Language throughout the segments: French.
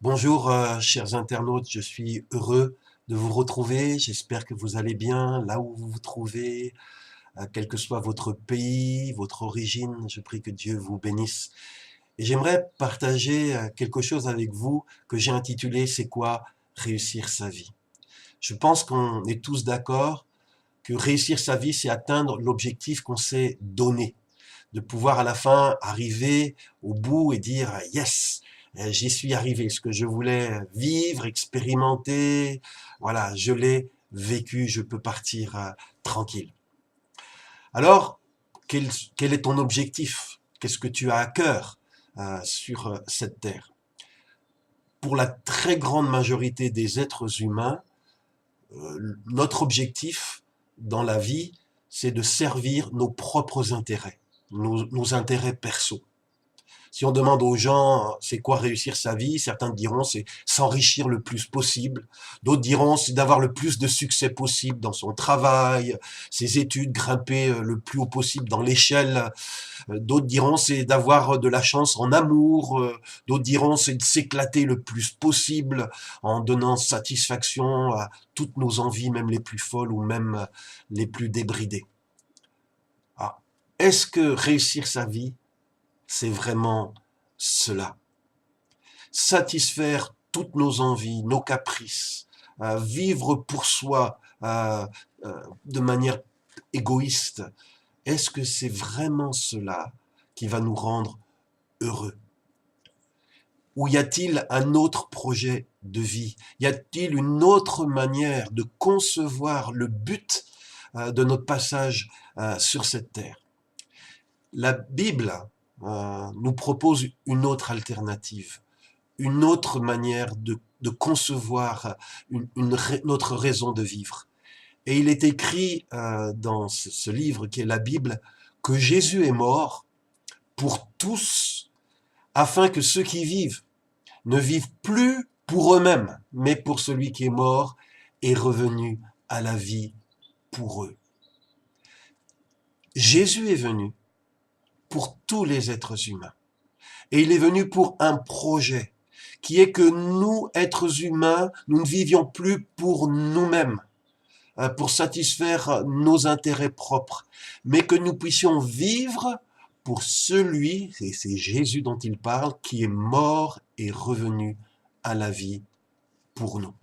Bonjour, chers internautes, je suis heureux de vous retrouver. J'espère que vous allez bien là où vous vous trouvez, quel que soit votre pays, votre origine. Je prie que Dieu vous bénisse. Et j'aimerais partager quelque chose avec vous que j'ai intitulé C'est quoi réussir sa vie? Je pense qu'on est tous d'accord que réussir sa vie, c'est atteindre l'objectif qu'on s'est donné, de pouvoir à la fin arriver au bout et dire yes, j'y suis arrivé, ce que je voulais vivre, expérimenter, voilà, je l'ai vécu, je peux partir tranquille. Alors, quel est ton objectif? Qu'est-ce que tu as à cœur sur cette terre? Pour la très grande majorité des êtres humains, notre objectif dans la vie, c'est de servir nos propres intérêts, nos intérêts perso. Si on demande aux gens c'est quoi réussir sa vie, certains diront c'est s'enrichir le plus possible, d'autres diront c'est d'avoir le plus de succès possible dans son travail, ses études, grimper le plus haut possible dans l'échelle, d'autres diront c'est d'avoir de la chance en amour, d'autres diront c'est de s'éclater le plus possible en donnant satisfaction à toutes nos envies, même les plus folles ou même les plus débridées. Ah, est-ce que réussir sa vie, c'est vraiment cela? Satisfaire toutes nos envies, nos caprices, vivre pour soi de manière égoïste, est-ce que c'est vraiment cela qui va nous rendre heureux? Ou y a-t-il un autre projet de vie? Y a-t-il une autre manière de concevoir le but de notre passage sur cette terre? La Bible nous propose une autre alternative, une autre manière de concevoir notre raison de vivre. Et il est écrit dans ce livre qui est la Bible que Jésus est mort pour tous, afin que ceux qui vivent ne vivent plus pour eux-mêmes, mais pour celui qui est mort et revenu à la vie pour eux. Jésus est venu pour tous les êtres humains. Et il est venu pour un projet, qui est que nous, êtres humains, nous ne vivions plus pour nous-mêmes, pour satisfaire nos intérêts propres, mais que nous puissions vivre pour celui, et c'est Jésus dont il parle, qui est mort et revenu à la vie pour nous.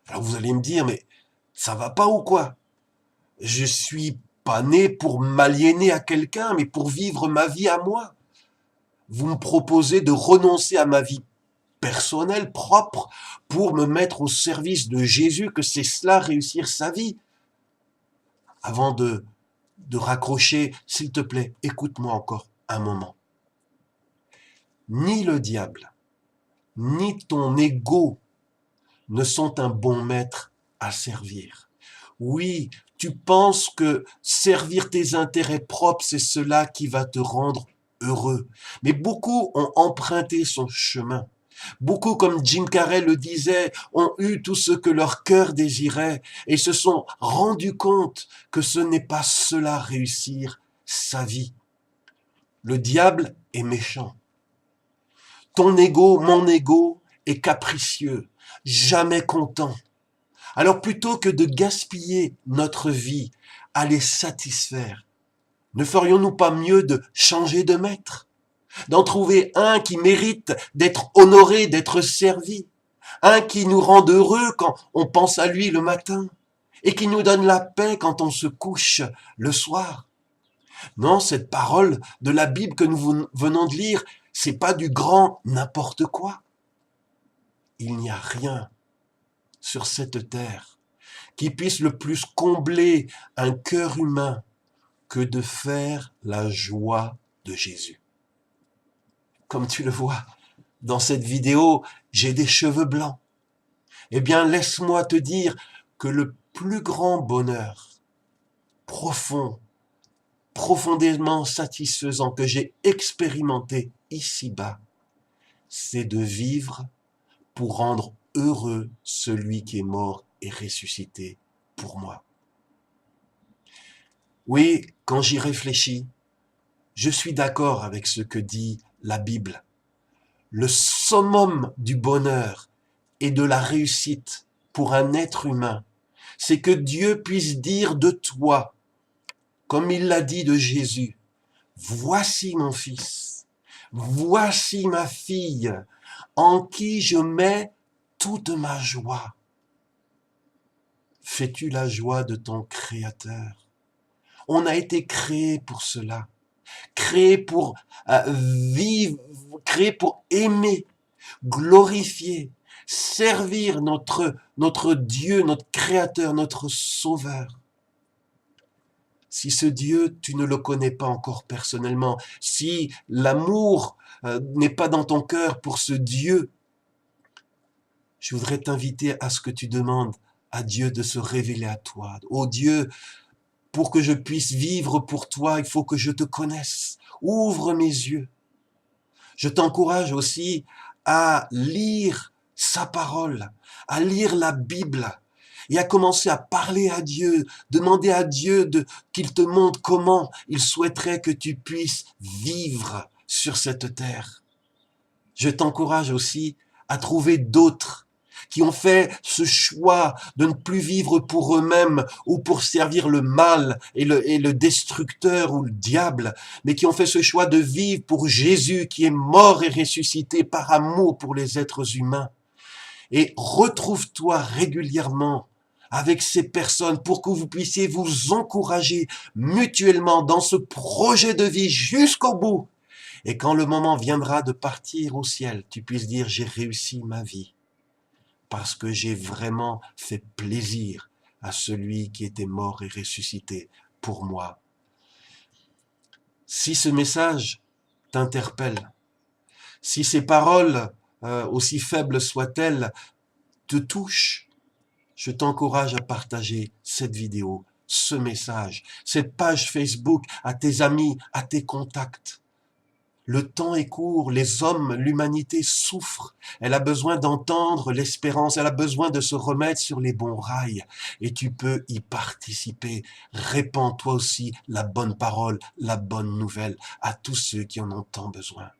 Alors vous allez me dire, mais ça va pas ou quoi? Je suis pas né pour m'aliéner à quelqu'un, mais pour vivre ma vie à moi. Vous me proposez de renoncer à ma vie personnelle, propre, pour me mettre au service de Jésus, que c'est cela réussir sa vie. Avant de raccrocher, s'il te plaît, écoute-moi encore un moment. Ni le diable, ni ton ego ne sont un bon maître à servir. Oui, tu penses que servir tes intérêts propres, c'est cela qui va te rendre heureux. Mais beaucoup ont emprunté son chemin. Beaucoup, comme Jim Carrey le disait, ont eu tout ce que leur cœur désirait et se sont rendus compte que ce n'est pas cela réussir sa vie. Le diable est méchant. Ton ego, mon ego, est capricieux, jamais content. Alors plutôt que de gaspiller notre vie à les satisfaire, ne ferions-nous pas mieux de changer de maître, d'en trouver un qui mérite d'être honoré, d'être servi, un qui nous rende heureux quand on pense à lui le matin et qui nous donne la paix quand on se couche le soir? Non, cette parole de la Bible que nous venons de lire, c'est pas du grand n'importe quoi. Il n'y a rien sur cette terre qui puisse le plus combler un cœur humain que de faire la joie de Jésus. Comme tu le vois dans cette vidéo, j'ai des cheveux blancs. Eh bien, laisse-moi te dire que le plus grand bonheur profond, profondément satisfaisant que j'ai expérimenté ici-bas, c'est de vivre pour rendre heureux celui qui est mort et ressuscité pour moi. Oui, quand j'y réfléchis, je suis d'accord avec ce que dit la Bible. le summum du bonheur et de la réussite pour un être humain, c'est que Dieu puisse dire de toi, comme il l'a dit de Jésus, voici mon fils, voici ma fille, en qui je mets toute ma joie. Fais-tu la joie de ton Créateur? On a été créé pour cela, créé pour vivre, créé pour aimer, glorifier, servir notre Dieu, notre Créateur, notre Sauveur. Si ce Dieu, tu ne le connais pas encore personnellement, si l'amour n'est pas dans ton cœur pour ce Dieu, je voudrais t'inviter à ce que tu demandes à Dieu de se révéler à toi. Oh Dieu, pour que je puisse vivre pour toi, il faut que je te connaisse. Ouvre mes yeux. Je t'encourage aussi à lire sa parole, à lire la Bible et à commencer à parler à Dieu, demander à Dieu qu'il te montre comment il souhaiterait que tu puisses vivre sur cette terre. Je t'encourage aussi à trouver d'autres qui ont fait ce choix de ne plus vivre pour eux-mêmes ou pour servir le mal et le destructeur ou le diable, mais qui ont fait ce choix de vivre pour Jésus qui est mort et ressuscité par amour pour les êtres humains. Et retrouve-toi régulièrement avec ces personnes pour que vous puissiez vous encourager mutuellement dans ce projet de vie jusqu'au bout. Et quand le moment viendra de partir au ciel, tu puisses dire j'ai réussi ma vie parce que j'ai vraiment fait plaisir à celui qui était mort et ressuscité pour moi. Si ce message t'interpelle, si ces paroles, aussi faibles soient-elles, te touchent, je t'encourage à partager cette vidéo, ce message, cette page Facebook à tes amis, à tes contacts. Le temps est court, les hommes, l'humanité souffre. Elle a besoin d'entendre l'espérance, elle a besoin de se remettre sur les bons rails. Et tu peux y participer. Répands toi aussi la bonne parole, la bonne nouvelle à tous ceux qui en ont tant besoin.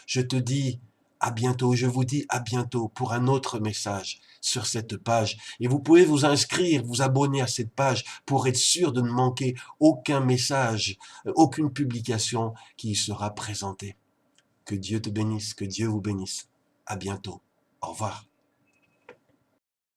Je te dis à bientôt, je vous dis à bientôt pour un autre message sur cette page. Et vous pouvez vous inscrire, vous abonner à cette page pour être sûr de ne manquer aucun message, aucune publication qui y sera présentée. Que Dieu te bénisse, que Dieu vous bénisse. À bientôt. Au revoir.